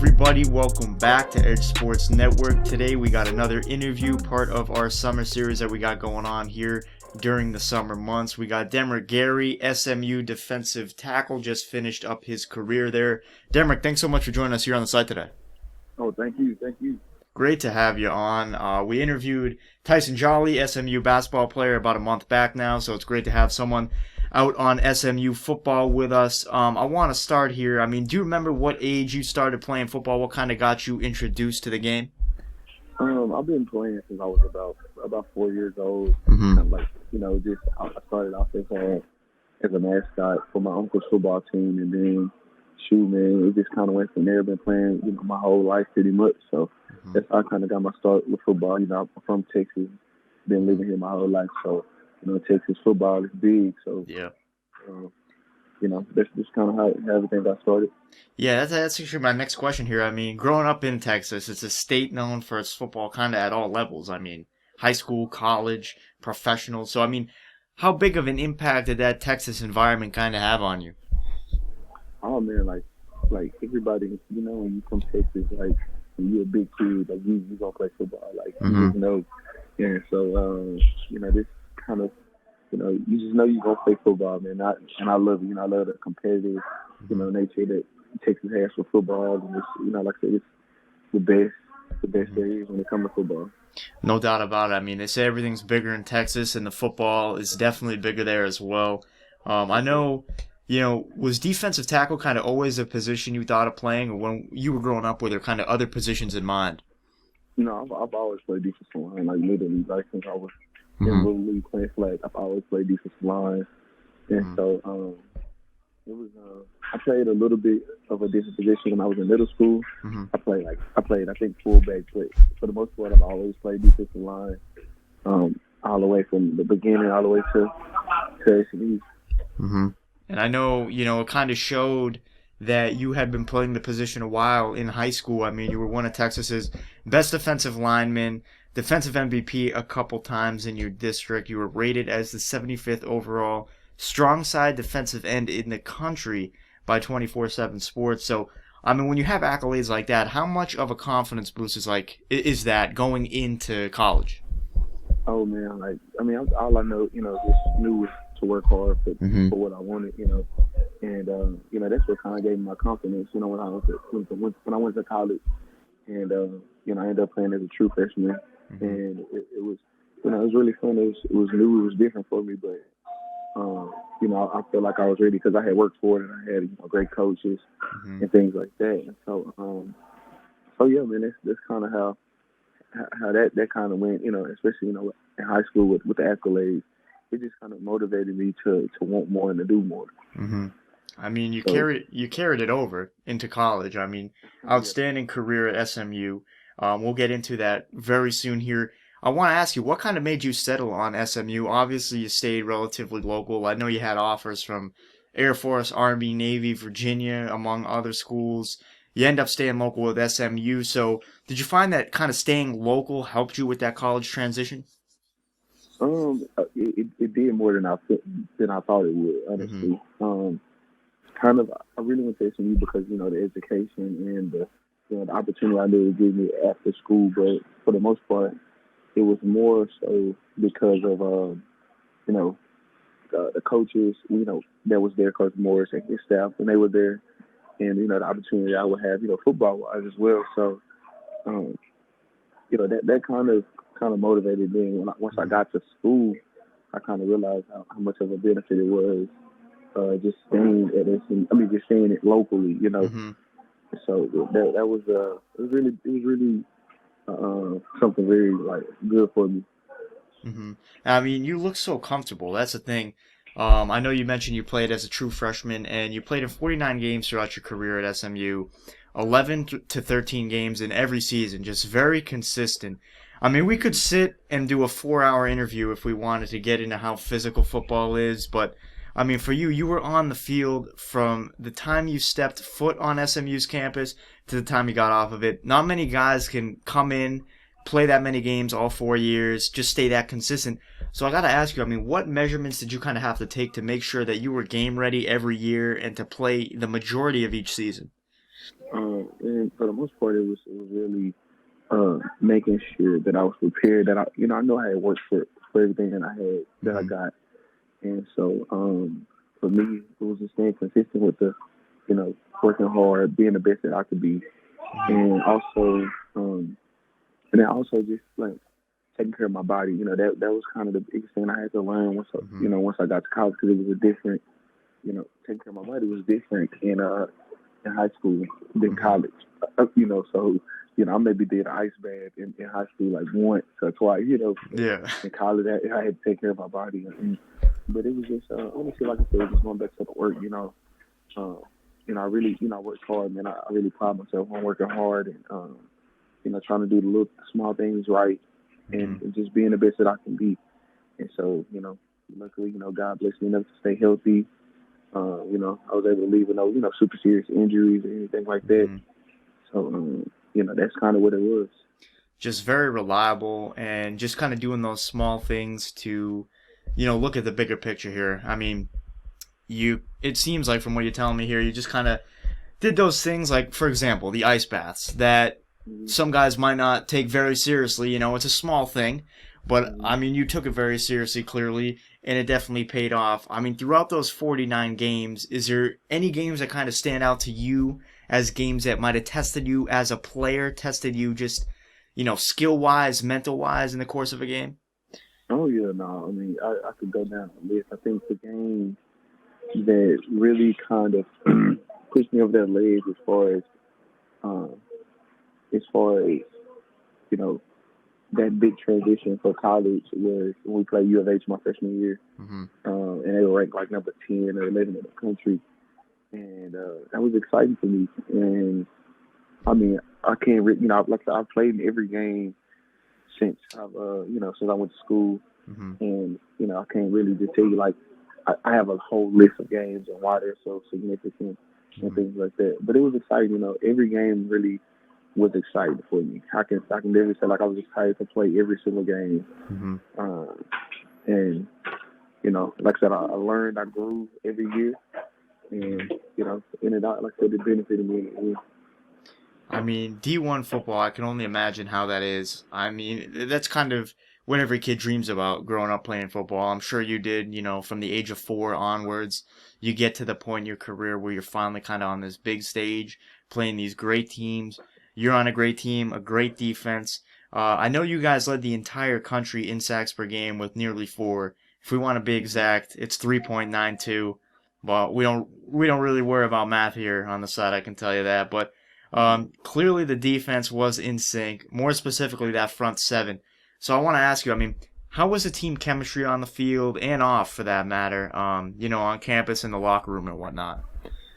everybody, welcome back to Edge Sports Network. Today we got another interview, part of our summer series that we got going on here during the summer months. We got Demerick Gary, SMU defensive tackle, just finished up his career there. Demerick, thanks so much for joining us here on the site today. Oh, thank you. Great to have you on. We interviewed Tyson Jolly, SMU basketball player, about a month back now, so it's great to have someone out on SMU football with us. I want to start here. Do you remember what age you started playing football? What kind of got you introduced to the game? I've been playing since I was about 4 years old. Mm-hmm. Kind of like, I started off as a mascot for my uncle's football team, and then it just kind of went from there. Been playing, my whole life pretty much. So that's how I kind of got my start with football. I'm from Texas, been living here my whole life. So, Texas football is big. So, yeah. That's just kind of how everything got started. Yeah, that's actually my next question here. Growing up in Texas, it's a state known for its football kind of at all levels. High school, college, professional. So, how big of an impact did that Texas environment kind of have on you? Oh, man, like everybody, when you from Texas, like, when you're a big kid, like, you gonna play football. Like, you just know. Yeah, so, this kind of, you just know you're going to play football, man. And I love it. I love the competitive, nature that Texas has for football. And it's, like I said, it's the best there is when it comes to football. No doubt about it. They say everything's bigger in Texas, and the football is definitely bigger there as well. I know, was defensive tackle kind of always a position you thought of playing, or when you were growing up, were there kind of other positions in mind? No, I've always played defensive line, like literally, like since I was in Little League playing flag. I've always played defensive line, and so it was. I played a little bit of a different position when I was in middle school. I played I think fullback, but for the most part, I've always played defensive line, all the way from the beginning all the way to SMU. And I know, it kind of showed that you had been playing the position a while in high school. You were one of Texas's best defensive linemen, defensive MVP a couple times in your district. You were rated as the 75th overall strong side defensive end in the country by 24/7 Sports. So, when you have accolades like that, how much of a confidence boost is that going into college? Oh, man, all I know, just knew to work hard for what I wanted, and that's what kind of gave me my confidence, when I went to college, and I ended up playing as a true freshman, and it was, it was really fun. It was new, it was different for me, but I felt like I was ready because I had worked for it and I had great coaches and things like that, and so yeah, man, that's kind of how that kind of went, especially in high school with the accolades. It just kind of motivated me to want more and to do more. You carried it over into college. Outstanding career at SMU. We'll get into that very soon here. I want to ask you, what kind of made you settle on SMU? Obviously, you stayed relatively local. I know you had offers from Air Force, Army, Navy, Virginia, among other schools. You end up staying local with SMU. So did you find that kind of staying local helped you with that college transition? It did more than I thought it would, honestly. I really went to SMU because, the education and the opportunity I knew it would give me after school, but for the most part, it was more so because of, the coaches, that was there, Coach Morris and his staff, and they were there, and, the opportunity I would have, football-wise as well. So, that kind of motivated me. Once I got to school, I kind of realized how much of a benefit it was just staying at SMU. Just staying it locally, So that was it was really something very good for me. You look so comfortable. That's the thing. I know you mentioned you played as a true freshman, and you played in 49 games throughout your career at SMU, 11 to 13 games in every season, just very consistent. We could sit and do a 4-hour interview if we wanted to get into how physical football is, but for you were on the field from the time you stepped foot on SMU's campus to the time you got off of it. Not many guys can come in, play that many games all 4 years, just stay that consistent. So I got to ask you, what measurements did you kind of have to take to make sure that you were game ready every year and to play the majority of each season? And for the most part, it was really making sure that I was prepared. That I know I had worked for everything that I had that I Mm-hmm. got, and so for me, it was just staying consistent with the, working hard, being the best that I could be, Mm-hmm. and also, and then also just like taking care of my body. That was kind of the biggest thing I had to learn Mm-hmm. once I got to college because it was a different, taking care of my body was different in high school than Mm-hmm. college. So I maybe did an ice bath in high school like once or twice. Yeah. In college I had to take care of my body, but it was just honestly, like I said, just going back to the work. I really I worked hard, man. I really pride myself on working hard and trying to do the little small things right Mm-hmm. and just being the best that I can be. And so luckily God blessed me enough to stay healthy. I was able to leave with no, super serious injuries or anything like that. Mm-hmm. So, that's kind of what it was. Just very reliable and just kind of doing those small things to, look at the bigger picture here. I mean, it seems like from what you're telling me here, you just kind of did those things like, for example, the ice baths that Mm-hmm. some guys might not take very seriously. It's a small thing, but Mm-hmm. I mean, you took it very seriously, clearly, and it definitely paid off. I mean, throughout those 49 games, is there any games that kind of stand out to you as games that might have tested you as a player, tested you just, skill wise, mental wise in the course of a game? Oh yeah, no. I mean, I could go down the list. I think the game that really kind of pushed me over that ledge um, as far as you know, that big transition for college was when we played U of H my freshman year, Mm-hmm. and they were ranked like number 10 or 11 in the country, and that was exciting for me. And I mean, I can't, like I said, I've played in every game since I went to school, Mm-hmm. and I can't really just tell you like I have a whole list of games and why they're so significant and Mm-hmm. things like that. But it was exciting, every game really was exciting for me. I can never say like I was excited to play every single game, Mm-hmm. and like I said, I learned, I grew every year, and in and out, like I said, it benefited me. I mean, D1 football, I can only imagine how that is. I mean, that's kind of what every kid dreams about growing up playing football. I'm sure you did, from the age of 4 onwards. You get to the point in your career where you're finally kind of on this big stage, playing these great teams. You're on a great team, a great defense. I know you guys led the entire country in sacks per game with nearly 4. If we want to be exact, it's 3.92. But we don't really worry about math here on the side, I can tell you that. But clearly the defense was in sync, more specifically that front seven. So I want to ask you, I mean, how was the team chemistry on the field and off for that matter, on campus in the locker room and whatnot?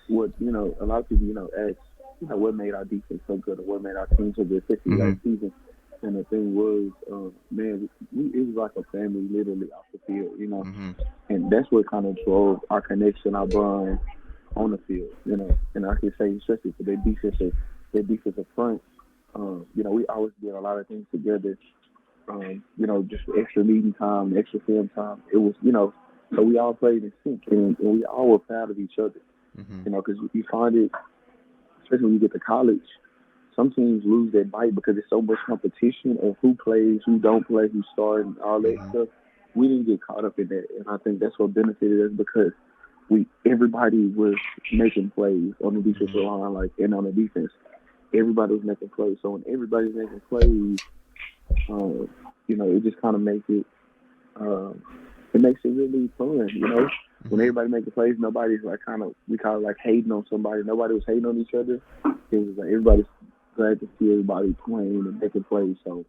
What a lot of people ask what made our defense so good or what made our team so good, especially Mm-hmm. last season. And the thing was, man, it was like a family literally off the field. Mm-hmm. And that's what kind of drove our connection, our bond on the field. And I can say especially for their defensive front, we always did a lot of things together. Just extra meeting time, extra film time. It was, so we all played in sync, and we all were proud of each other. Mm-hmm. Because you find it, especially when you get to college, some teams lose their bite because there's so much competition of who plays, who don't play, who start, and all that Mm-hmm. stuff. We didn't get caught up in that, and I think that's what benefited us because everybody was making plays on the defensive Mm-hmm. line, like and on the defense, everybody was making plays. So when everybody's making plays, it just kind of uh, makes it really fun. When Mm-hmm. everybody making plays, nobody's like we kind of like hating on somebody. Nobody was hating on each other. It was like everybody's glad to see everybody playing and making plays. So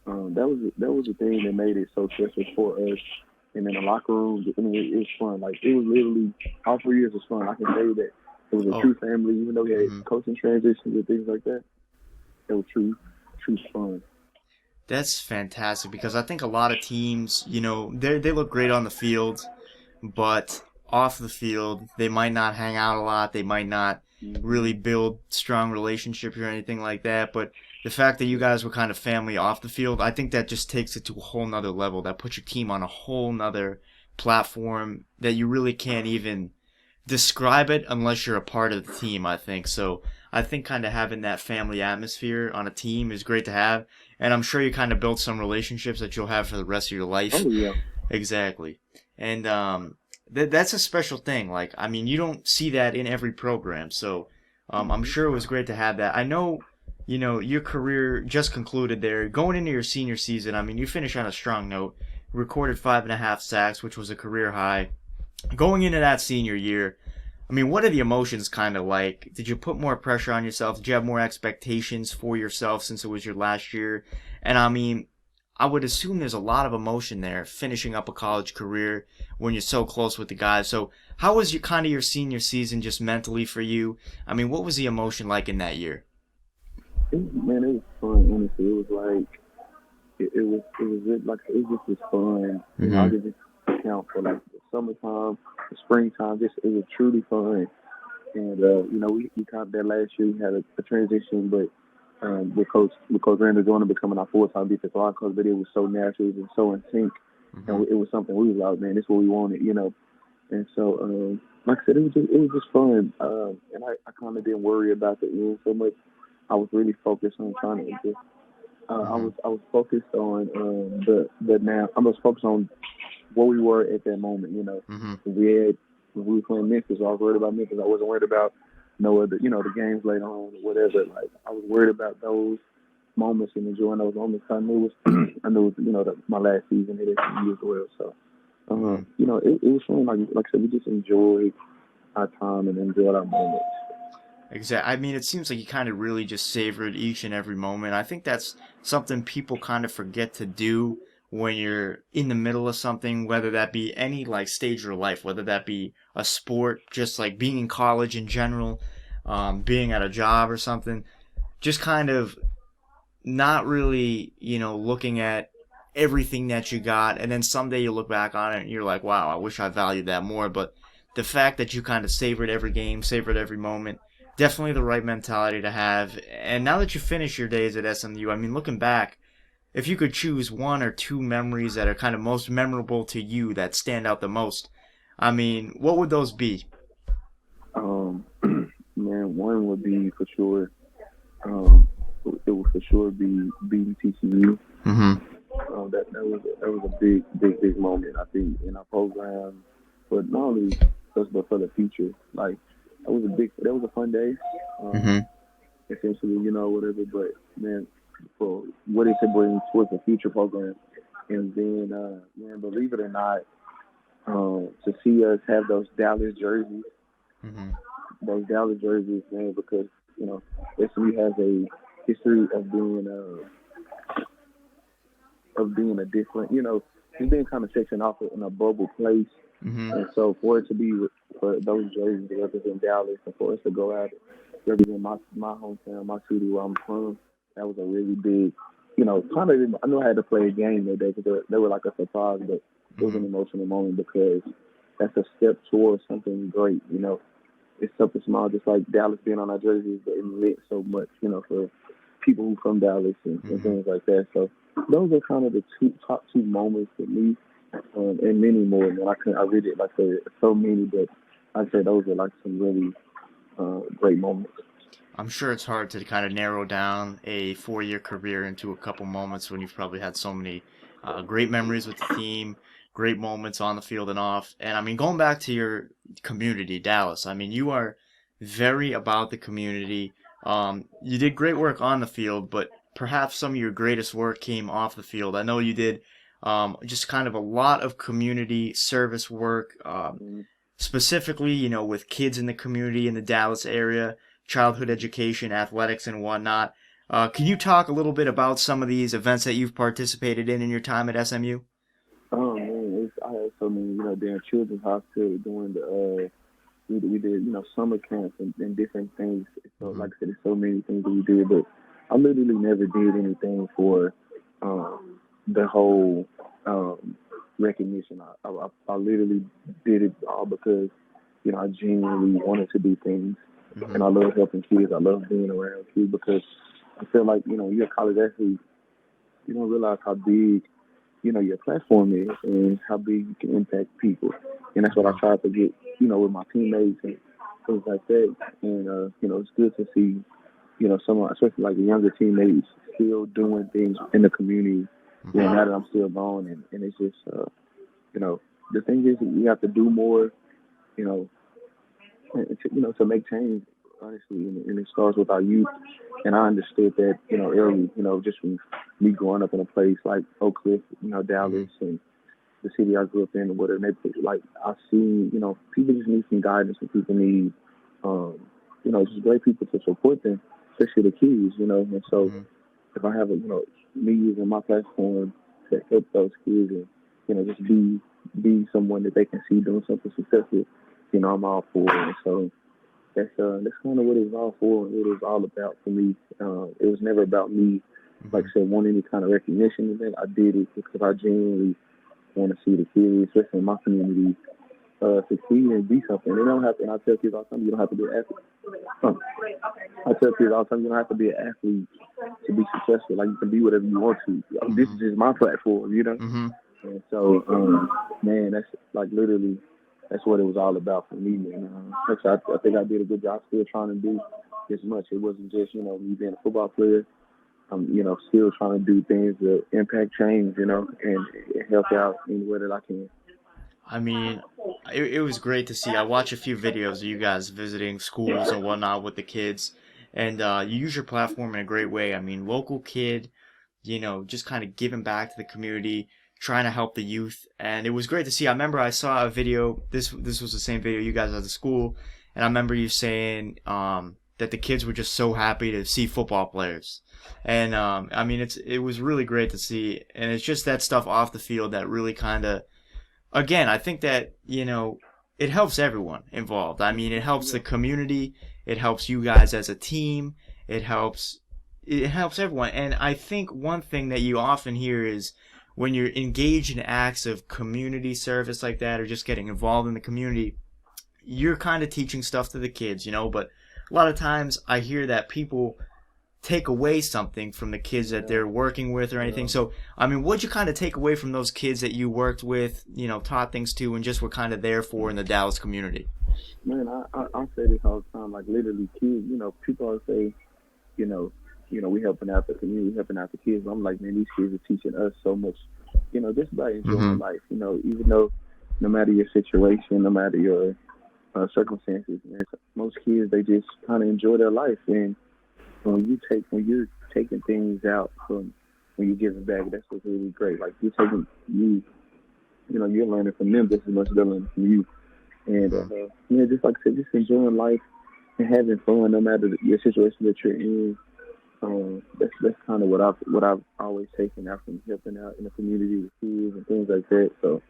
that was the thing that made it so special for us. And in the locker room, I mean, it was fun. Like it was literally all 3 years was fun. I can tell you that it was a Oh. true family, even though we Mm-hmm. had coaching transitions and things like that. It was true fun. That's fantastic because I think a lot of teams, they look great on the field, but off the field, they might not hang out a lot. They might not Mm-hmm. really build strong relationships or anything like that. But the fact that you guys were kind of family off the field, I think that just takes it to a whole nother level. That puts your team on a whole nother platform that you really can't even describe it unless you're a part of the team, I think. So I think kind of having that family atmosphere on a team is great to have. And I'm sure you kind of build some relationships that you'll have for the rest of your life. Oh yeah. Exactly. And that's a special thing. Like, I mean, you don't see that in every program. So I'm Hmm. sure it was great to have that. I know, your career just concluded there. Going into your senior season, I mean, you finished on a strong note. Recorded 5.5 sacks, which was a career high. Going into that senior year, I mean, what are the emotions kind of like? Did you put more pressure on yourself? Did you have more expectations for yourself since it was your last year? And I mean, I would assume there's a lot of emotion there finishing up a college career when you're so close with the guys. So, how was your kind of your senior season just mentally for you? I mean, what was the emotion like in that year? Man, it was fun. Honestly, it was like it just was fun. You know, I Mhm. could just count for like the summertime, the springtime. Just it was truly fun. And you know, we kind of that last year we had a transition, but with Coach Randall Joyner becoming our full time defensive line coach, but it was so natural, it was so in sync, and Mhm. it was something we was like, man, this is what we wanted, you know. And so, like I said, it was just fun, and I kind of didn't worry about the end so much. I was really focused on trying to just. Mhm. I was focused on the now. I was focused on where we were at that moment. You know, Mhm. we had when we were playing Memphis. I was worried about Memphis. I wasn't worried about no other, the games later on, or whatever. Like I was worried about those moments and enjoying those moments. I knew it was, I knew it was, my last season at SMU as well. So, Mhm. it was fun. Like I said, we just enjoyed our time and enjoyed our moments. Exactly. I mean, it seems like you kind of really just savored each and every moment. I think that's something people kind of forget to do when you're in the middle of something, whether that be any like stage of your life, whether that be a sport, just like being in college in general, being at a job or something. Just kind of not really, looking at everything that you got, and then someday you look back on it and you're like, wow, I wish I valued that more. But the fact that you kind of savored every game, savored every moment, definitely the right mentality to have. And now that you finish your days at SMU, I mean, looking back, if you could choose one or two memories that are kind of most memorable to you that stand out the most, I mean, what would those be? Um, man, one would be for sure. Um, it would for sure be beating TCU. Mm-hmm. That was a big moment, I think, in our program, but not only us but for the future. Like that was a fun day. Um, Mm-hmm. essentially, whatever. But man, for what it could bring towards the future program, and then man, believe it or not, to see us have Mm-hmm. those Dallas jerseys, man, because SMU has a history of being a different, just being kind of sectioned off in a bubble place. Mm-hmm. And so for it to be for those jerseys to represent Dallas and for us to go out and represent my hometown, my city where I'm from, that was a really big, kind of. I knew I had to play a game that day because they were like a surprise, but it was Mm-hmm. an emotional moment because that's a step towards something great. It's something small, just like Dallas being on our jerseys, but it meant so much, for people who from Dallas and Mm-hmm. things like that. So those are kind of the top two moments for me, and many more. Man, I really like I said so many, but I say those are like some really great moments. I'm sure it's hard to kind of narrow down a 4 year career into a couple moments when you've probably had so many great memories with the team, great moments on the field and off. And I mean, going back to your community, Dallas, I mean, you are very about the community. You did great work on the field, but perhaps some of your greatest work came off the field. I know you did just kind of a lot of community service work. Mm-hmm. Specifically, with kids in the community in the Dallas area, childhood education, athletics, and whatnot. Can you talk a little bit about some of these events that you've participated in your time at SMU? Oh man, I had so many, during Children's Hospital, doing we did, summer camps and different things. So, Mm-hmm. like I said, there's so many things that we did, but I literally never did anything for the whole recognition. I literally did it all because, I genuinely wanted to do things, Mm-hmm. and I love helping kids. I love being around kids because I feel like, you're a college athlete, you don't realize how big your platform is and how big you can impact people. And that's what I try to get, with my teammates and things like that. And it's good to see, someone, especially like the younger teammates, still doing things in the community. Now that I'm still gone, and it's just, the thing is, you have to do more, you know, to make change, honestly, and it starts with our youth. And I understood that, early, just from me growing up in a place like Oak Cliff, Dallas, and the city I grew up in, whatever neighborhood, like I see, people just need some guidance, and people need, just great people to support them, especially the kids, And so, if I have me using my platform to help those kids, and just be someone that they can see doing something successful, I'm all for it. And so that's kind of what it was all for, and what it was all about for me. It was never about me, like I said, wanting any kind of recognition. I did it because I genuinely want to see the kids, especially in my community, succeed and be something. They don't have to, and I tell kids all the time, you don't have to be an athlete. I tell kids all the time, you don't have to be an athlete to be successful. Like, you can be whatever you want to. This is just my platform, And so, man, that's like literally, that's what it was all about for me. And I think I did a good job still trying to do as much. It wasn't just, me being a football player. I'm, still trying to do things that impact change, and help out anywhere that I can. I mean, it was great to see. I watch a few videos of you guys visiting schools and whatnot with the kids, and you use your platform in a great way. I mean, local kid, just kind of giving back to the community, trying to help the youth, and it was great to see. I remember I saw a video. This was the same video you guys at the school, and I remember you saying that the kids were just so happy to see football players, and I mean, it was really great to see, and it's just that stuff off the field that really kind of. Again, I think that, it helps everyone involved. I mean, it helps the community. It helps you guys as a team. It helps everyone. And I think one thing that you often hear is when you're engaged in acts of community service like that, or just getting involved in the community, you're kind of teaching stuff to the kids, but a lot of times I hear that people take away something from the kids that they're working with or anything. So, I mean, what'd you kind of take away from those kids that you worked with, taught things to, and just were kind of there for in the Dallas community? Man, I say this all the time, like literally kids, people always say, we helping out the community, helping out the kids. But I'm like, man, these kids are teaching us so much, just about enjoying life, even though no matter your situation, no matter your circumstances, man, most kids, they just kind of enjoy their life. And when you're taking things out from when you're giving back, that's what's really great. Like, you're learning from them just as much as they're learning from you. And just like I said, just enjoying life and having fun, no matter your situation that you're in. That's kind of what I've always taken out from helping out in the community with kids and things like that. So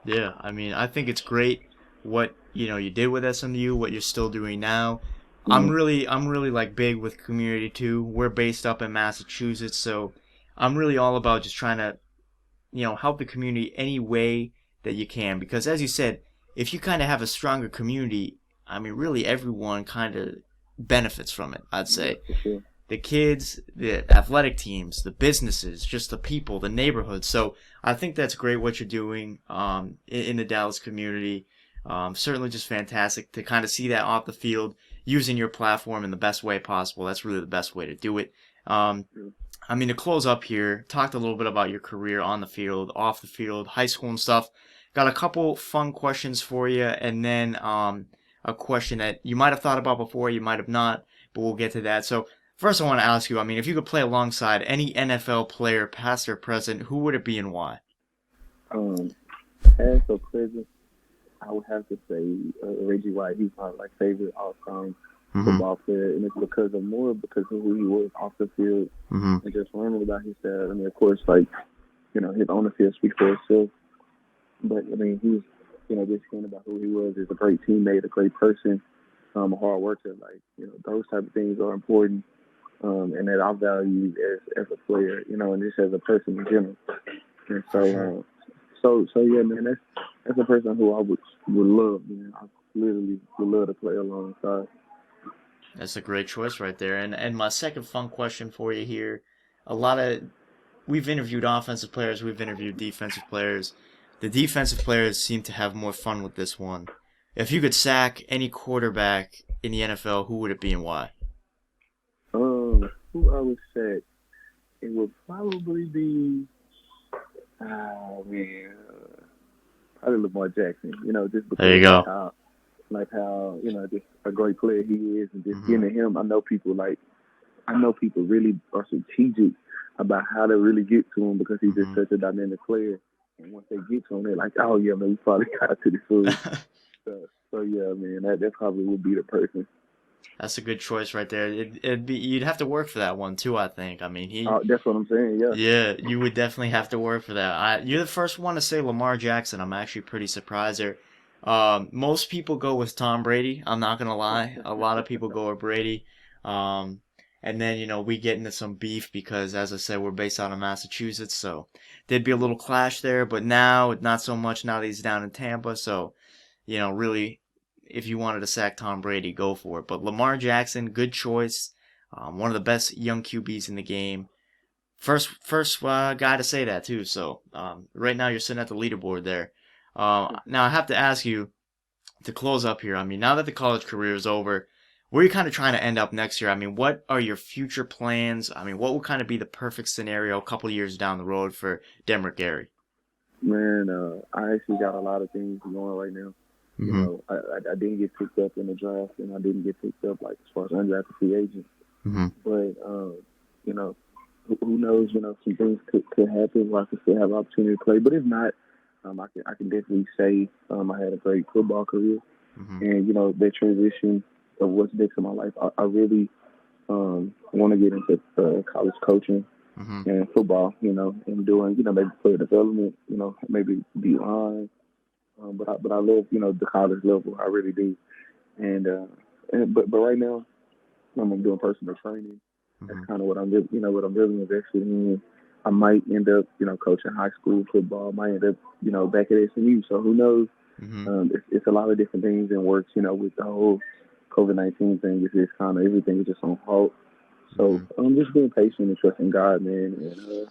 yeah, I mean, I think it's great what you did with SMU, what you're still doing now. I'm really like big with community too. We're based up in Massachusetts, so I'm really all about just trying to, help the community any way that you can. Because as you said, if you kind of have a stronger community, I mean, really everyone kind of benefits from it, I'd say. For sure. The kids, the athletic teams, the businesses, just the people, the neighborhood. So I think that's great what you're doing in the Dallas community. Certainly just fantastic to kind of see that off the field, using your platform in the best way possible. That's really the best way to do it. I mean, to close up here, talked a little bit about your career on the field, off the field, high school and stuff. Got a couple fun questions for you, and then a question that you might have thought about before, you might have not, but we'll get to that. So first I want to ask you, I mean, if you could play alongside any NFL player, past or present, who would it be and why? Past or present, I would have to say Reggie White. He's my favorite all-time football player, and it's because of who he was off the field, and just learning about his dad. I mean, of course, his on the field speaks for itself. But I mean, he's just hearing about who he was as a great teammate, a great person, a hard worker. Those type of things are important, and that I value as a player, and just as a person in general. And so yeah, man, that's a person who I would love, man. I literally would love to play alongside. That's a great choice right there. And my second fun question for you here, a lot of we've interviewed offensive players, we've interviewed defensive players. The defensive players seem to have more fun with this one. If you could sack any quarterback in the NFL, who would it be and why? Who I would say it would probably be, man, probably Lamar Jackson. Just because There you go. like how just a great player he is, and just getting to him, I know people really are strategic about how to really get to him because he's just such a dynamic player. And once they get to him, they're like, oh yeah, man, we probably got to the food. so yeah, man, that probably would be the person. That's a good choice right there. It'd be you'd have to work for that one too, I think. I mean, That's what I'm saying. Yeah. Yeah, you would definitely have to work for that. You're the first one to say Lamar Jackson. I'm actually pretty surprised there. Most people go with Tom Brady. I'm not gonna lie. A lot of people go with Brady. And then, we get into some beef because, as I said, we're based out of Massachusetts, so there'd be a little clash there. But now, not so much now that he's down in Tampa. So, really, if you wanted to sack Tom Brady, go for it. But Lamar Jackson, good choice. One of the best young QBs in the game. First guy to say that too. So right now you're sitting at the leaderboard there. Now I have to ask you to close up here. I mean, now that the college career is over, where are you kind of trying to end up next year? I mean, what are your future plans? I mean, what would kind of be the perfect scenario a couple of years down the road for Demerick Gary? Man, I actually got a lot of things going right now. I didn't get picked up in the draft, and I didn't get picked up as far as undrafted free agent. But who knows? Some things could happen where I could still have an opportunity to play. But if not, I can definitely say I had a great football career, and that transition of what's next in my life, I really want to get into college coaching and football. And doing maybe player development. Maybe be on. But I love the college level. I really do. But right now I'm doing personal training. That's kind of what I'm really invested in. I might end up coaching high school football. I might end up back at SMU. So who knows? It's a lot of different things in works. With the whole COVID-19 thing, it's just kind of everything is just on halt. So I'm just being patient and trusting God, man. And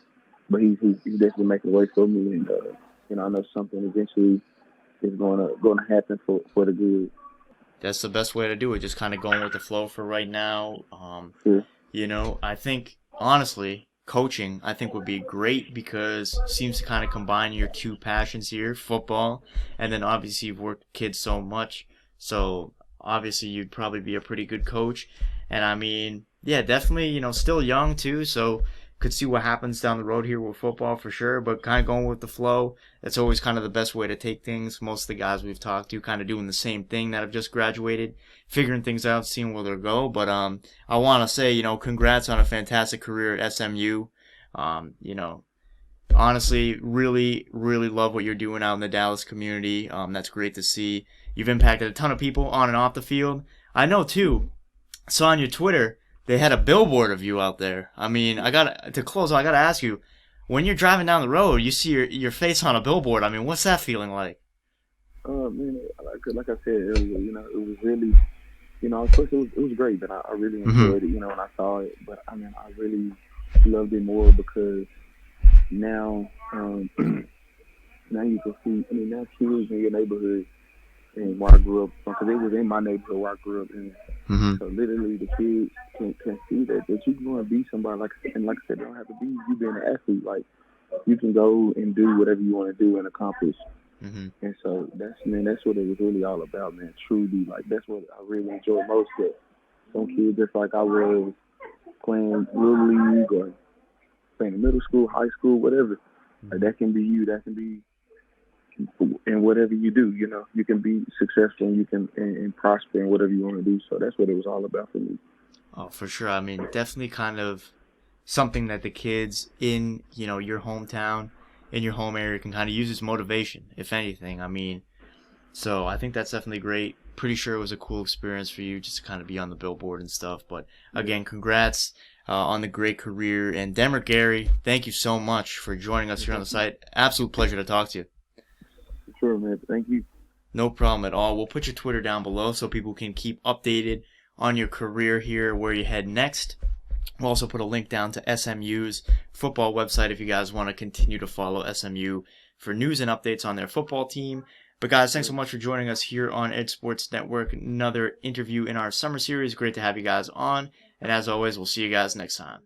but he's definitely making a way for me, and I know something eventually is gonna happen for the good. That's the best way to do it. Just kind of going with the flow for right now. I think honestly, coaching I think would be great because it seems to kind of combine your two passions here, football, and then obviously you've worked with kids so much. So obviously you'd probably be a pretty good coach. And I mean, yeah, definitely, still young too, so could see what happens down the road here with football for sure, but kind of going with the flow. That's always kind of the best way to take things. Most of the guys we've talked to kind of doing the same thing that have just graduated, figuring things out, seeing where they'll go. But I want to say, congrats on a fantastic career at SMU. Honestly, really, really love what you're doing out in the Dallas community. That's great to see. You've impacted a ton of people on and off the field. I know too, saw on your Twitter, they had a billboard of you out there. I mean, I got to ask you, when you're driving down the road, you see your face on a billboard. I mean, what's that feeling like? Man, like I said earlier, it was really, of course it was great, but I really enjoyed it, when I saw it. But I mean, I really loved it more because now, now you can see, now kids in your neighborhood and where I grew up, because it was in my neighborhood where I grew up in. So literally the kids can see that you can go and be somebody, like I said, they don't have to be you being an athlete. Like, you can go and do whatever you want to do and accomplish. And so that's what it was really all about, man. Truly, like, that's what I really enjoyed most. That some kids, just like I was playing Little League or playing in middle school, high school, whatever. Like, that can be you. That can be, and whatever you do, you can be successful and you can and prosper in whatever you want to do. So that's what it was all about for me. Oh, for sure. I mean, definitely kind of something that the kids in, your hometown, in your home area can kind of use as motivation, if anything. I mean, so I think that's definitely great. Pretty sure it was a cool experience for you just to kind of be on the billboard and stuff. But again, congrats on the great career. And Demerick Gary, thank you so much for joining us here on the site. Absolute pleasure to talk to you. Sure, man. Thank you. No problem at all. We'll put your Twitter down below so people can keep updated on your career here, where you head next. We'll also put a link down to SMU's football website if you guys want to continue to follow SMU for news and updates on their football team. But guys, thanks so much for joining us here on Edge Sports Network. Another interview in our summer series. Great to have you guys on. And as always, we'll see you guys next time.